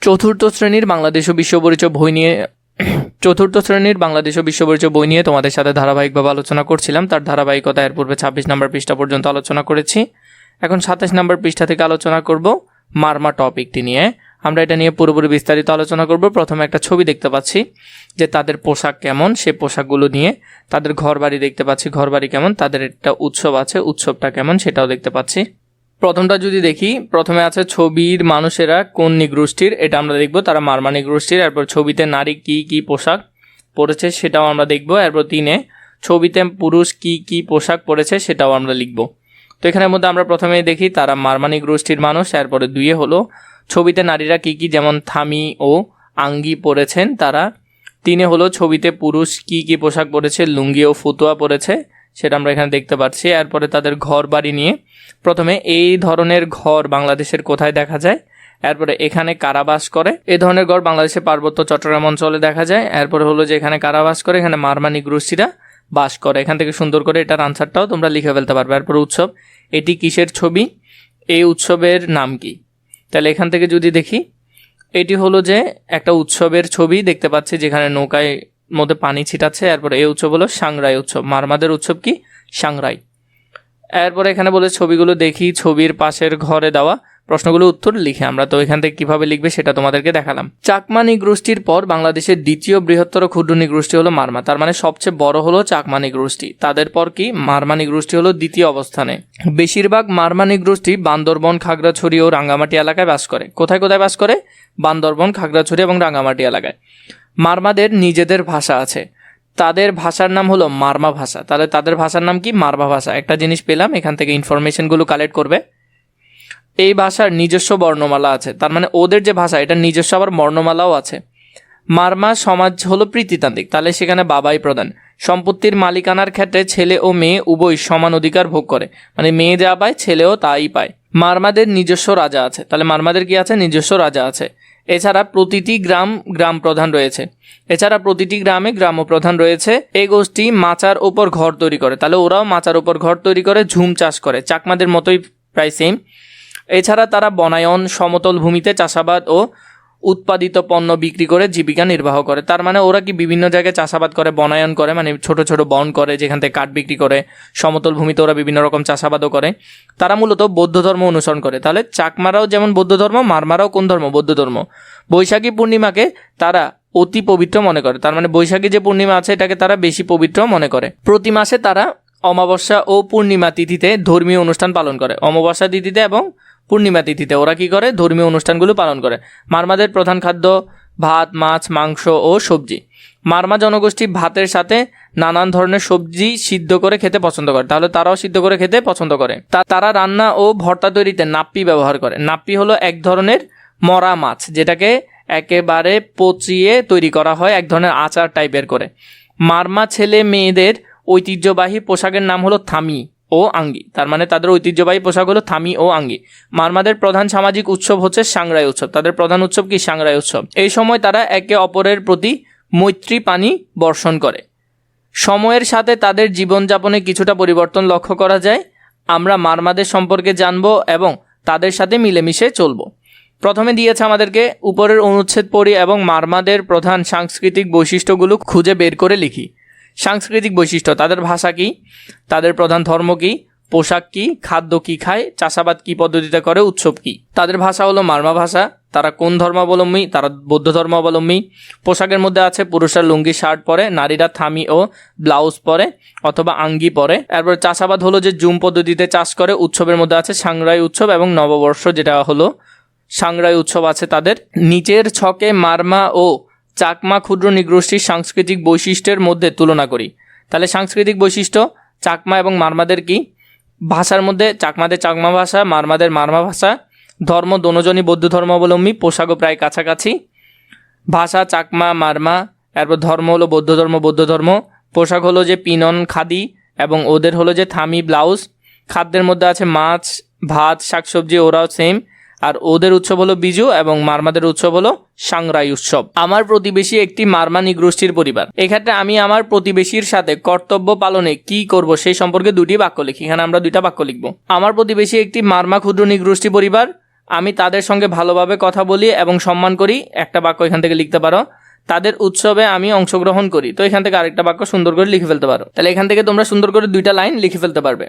চতুর্থ শ্রেণীর বাংলাদেশ ও বিশ্ব পরিচয় বই নিয়ে তোমাদের সাথে ধারাবাহিকভাবে আলোচনা করছিলাম। তার ধারাবাহিকতা এর পূর্বে 26 নম্বর পৃষ্ঠা পর্যন্ত আলোচনা করেছি। এখন 27 নম্বর পৃষ্ঠা থেকে আলোচনা করব মারমা টপিকটি নিয়ে। আমরা এটা নিয়ে পুরোপুরি বিস্তারিত আলোচনা করব। প্রথমে একটা ছবি দেখতে পাচ্ছি যে তাদের পোশাক কেমন, সে পোশাকগুলো নিয়ে। তাদের ঘরবাড়ি দেখতে পাচ্ছি, ঘরবাড়ি কেমন। তাদের একটা উৎসব আছে, উৎসবটা কেমন সেটাও দেখতে পাচ্ছি। প্রথমটা যদি দেখি, প্রথমে আছে ছবির মানুষেরা কোন নিগোষ্ঠীর, এটা আমরা দেখব। তারা মারমা নিগোষ্ঠীর। এরপর ছবিতে নারী কি কি পোশাক পরেছে সেটাও আমরা দেখব। এরপর 3 ছবিতে পুরুষ কি কি পোশাক পরেছে সেটাও আমরা লিখব। তো এখানের মধ্যে আমরা প্রথমেই দেখি তারা মারমা নিগোষ্ঠীর মানুষ। এরপরে 2 হলো ছবিতে নারীরা কি কি, যেমন থামি ও আঙ্গি পরেছেন তারা। 3 হলো ছবিতে পুরুষ কি কি পোশাক পরেছে, লুঙ্গি ও ফতুয়া পরেছে, সেটা আমরা এখানে দেখতে পাচ্ছি। এরপরে তাদের ঘর বাড়ি নিয়ে, প্রথমে এই ধরনের ঘর বাংলাদেশের কোথায় দেখা যায়, এরপরে এখানে কারা বাস করে। এই ধরনের ঘর বাংলাদেশের পার্বত্য চট্টগ্রাম অঞ্চলে দেখা যায়। এরপরে হলো যে এখানে কারা বাস করে, এখানে মারমা নিগোষ্ঠীরা বাস করে। এখান থেকে সুন্দর করে এটার আনসারটাও তোমরা লিখে ফেলতে পারবে। এরপরে উৎসব, এটি কিসের ছবি, এই উৎসবের নাম কি। তাহলে এখান থেকে যদি দেখি, এটি হলো যে একটা উৎসবের ছবি দেখতে পাচ্ছি যেখানে নৌকায় মধ্যে পানি ছিটাচ্ছে। এরপরে এই উৎসব হলো সাংরাই উৎসব। মারমাদের উৎসব কি, সাংরাই। এরপরে এখানে বলে ছবিগুলো দেখি, ছবির পাশের ঘরে দেওয়া প্রশ্নগুলো উত্তর লিখে। আমরা তো এখান থেকে কিভাবে লিখবে সেটা তোমাদেরকে দেখালাম। চাকমা নিগোষ্ঠীর পর বাংলাদেশের দ্বিতীয় বৃহত্তর ক্ষুদ্র নিগোষ্ঠী হলো মারমা। তার মানে সবচেয়ে বড় হলো চাকমা নিগোষ্ঠী। তাদের পর কি, মারমা নিগোষ্ঠী হলো দ্বিতীয় অবস্থানে। বেশিরভাগ মারমা নিগোষ্ঠী বান্দরবন, খাগড়াছড়ি ও রাঙ্গামাটি এলাকায় বাস করে। কোথায় কোথায় বাস করে, বান্দরবন, খাগড়াছড়ি এবং রাঙ্গামাটি এলাকায়। মারমাদের নিজেদের ভাষা আছে, তাদের ভাষার নাম হলো মারমা ভাষা। তাহলে তাদের ভাষার নাম কি, মারমা ভাষা। একটা জিনিস পেলাম, এখান থেকে ইনফরমেশনগুলো কালেক্ট করবে। এই ভাষার নিজস্ব বর্ণমালা আছে, তার মানে ওদের যে ভাষা এটা নিজস্ব আবার বর্ণমালাও আছে। মারমা সমাজ হলো প্রীতিতান্ত্রিক, তাহলে সেখানে বাবাই প্রধান। সম্পত্তির মালিকানার ক্ষেত্রে ছেলে ও মেয়ে উভয় সমান অধিকার ভোগ করে, মানে মেয়ে যা পায় ছেলেও তাই পায়। মারমাদের নিজস্ব রাজা আছে, তাহলে মারমাদের কি আছে, নিজস্ব রাজা আছে। এছাড়া প্রতিটি গ্রাম প্রধান রয়েছে। এছাড়া প্রতিটি গ্রামে গ্রাম প্রধান রয়েছে। এই গোষ্ঠী মাচার ওপর ঘর তৈরি করে, তাহলে ওরাও মাচার ওপর ঘর তৈরি করে, ঝুম চাষ করে, চাকমাদের মতোই প্রায় সেম। এছাড়া তারা বনায়ন, সমতল ভূমিতে চাষাবাদ ও উৎপাদিত পণ্য বিক্রি করে জীবিকা নির্বাহ করে। তার মানে ওরা কি বিভিন্ন জায়গায় চাষাবাদ করে, বনায়ন করে, মানে ছোট ছোট বন করে যেখান থেকে কাঠ বিক্রি করে। সমতল ভূমিতে ওরা বিভিন্ন রকম চাষাবাদও করে। তারা মূলত বৌদ্ধ ধর্ম অনুসরণ করে। তাহলে চাকমারাও যেমন বৌদ্ধ ধর্ম, মারমারাও কোন ধর্ম, বৌদ্ধ ধর্ম। বৈশাখী পূর্ণিমাকে তারা অতি পবিত্র মনে করে, তার মানে বৈশাখী যে পূর্ণিমা আছে এটাকে তারা বেশি পবিত্র মনে করে। প্রতি মাসে তারা অমাবস্যা ও পূর্ণিমা তিথিতে ধর্মীয় অনুষ্ঠান পালন করে। অমাবস্যা তিথিতে এবং পূর্ণিমা তিথিতে ওরা কি করে, ধর্মীয় অনুষ্ঠানগুলো পালন করে। মারমাদের প্রধান খাদ্য ভাত, মাছ, মাংস ও সবজি। মারমা জনগোষ্ঠী ভাতের সাথে নানান ধরনের সবজি সিদ্ধ করে খেতে পছন্দ করে, তাহলে তারাও সিদ্ধ করে খেতে পছন্দ করে। তারা রান্না ও ভর্তা তৈরিতে নাপ্পি ব্যবহার করে। নাপ্পি হলো এক ধরনের মরা মাছ, যেটাকে একেবারে পচিয়ে তৈরি করা হয়, এক ধরনের আচার টাইপের করে। মারমা ছেলে মেয়েদের ঐতিহ্যবাহী পোশাকের নাম হলো থামি ও আঙ্গি, তার মানে তাদের ঐতিহ্যবাহী পোশাক হলো থামি ও আঙ্গি। মারমাদের প্রধান সামাজিক উৎসব হচ্ছে সাংরাই উৎসব। তাদের প্রধান উৎসব কি, সাংরাই উৎসব। এই সময় তারা একে অপরের প্রতি মৈত্রী পানি বর্ষণ করে। সময়ের সাথে তাদের জীবনযাপনে কিছুটা পরিবর্তন লক্ষ্য করা যায়। আমরা মারমাদের সম্পর্কে জানবো এবং তাদের সাথে মিলেমিশে চলবো। প্রথমে দিয়েছে আমাদেরকে উপরের অনুচ্ছেদ পড়ি এবং মারমাদের প্রধান সাংস্কৃতিক বৈশিষ্ট্যগুলো খুঁজে বের করে লিখি। সাংস্কৃতিক বৈশিষ্ট্য, তাদের ভাষা কি, তাদের প্রধান ধর্ম কি, পোশাক কি, খাদ্য কি খায়, চাষাবাদ কি পদ্ধতিতে করে, উৎসব কি। তাদের ভাষা হলো মারমা ভাষা। তারা কোন ধর্মাবলম্বী, তারা বৌদ্ধ ধর্মাবলম্বী। পোশাকের মধ্যে আছে পুরুষরা লুঙ্গি শার্ট পরে, নারীরা থামি ও ব্লাউজ পরে অথবা আঙ্গি পরে। এরপর চাষাবাদ হলো যে জুম পদ্ধতিতে চাষ করে। উৎসবের মধ্যে আছে সাংরাই উৎসব এবং নববর্ষ, যেটা হলো সাংরাই উৎসব আছে তাদের। নিচের ছকে মারমা ও চাকমা ক্ষুদ্র নিগোষ্ঠীর সাংস্কৃতিক বৈশিষ্ট্যের মধ্যে তুলনা করি। তাহলে সাংস্কৃতিক বৈশিষ্ট্য চাকমা এবং মারমাদের কি, ভাষার মধ্যে চাকমাদের চাকমা ভাষা, মারমাদের মারমা ভাষা। ধর্ম দোনোজনই বৌদ্ধ ধর্মাবলম্বী, পোশাকও প্রায় কাছাকাছি। ভাষা চাকমা মারমা, এরপর ধর্ম হলো বৌদ্ধ ধর্ম। পোশাক হলো যে পিনন খাদি এবং ওদের হলো যে থামি ব্লাউজ। খাদ্যের মধ্যে আছে মাছ, ভাত, শাকসবজি, ওরাও সেম। আর ওদের উৎসব হলো বিজু এবং মারমাদের উৎসব হলো সাংরাই উৎসব। আমার প্রতিবেশী একটি মারমা নিগোষ্ঠীর পরিবার। এক্ষেত্রে আমি আমার প্রতিবেশীর সাথে কর্তব্য পালনে কি করব সেই সম্পর্কে 2টি বাক্য লিখি। এখানে আমরা 2টা বাক্য লিখব। আমার প্রতিবেশী একটি মারমা ক্ষুদ্র নিগোষ্ঠী পরিবার, আমি তাদের সঙ্গে ভালোভাবে কথা বলি এবং সম্মান করি, একটা বাক্য এখান থেকে লিখতে পারো। তাদের উৎসবে আমি অংশগ্রহণ করি, তো এখান থেকে আরেকটা বাক্য সুন্দর করে লিখে ফেলতে পারো। তাহলে এখান থেকে তোমরা সুন্দর করে 2টা লাইন লিখে ফেলতে পারবে।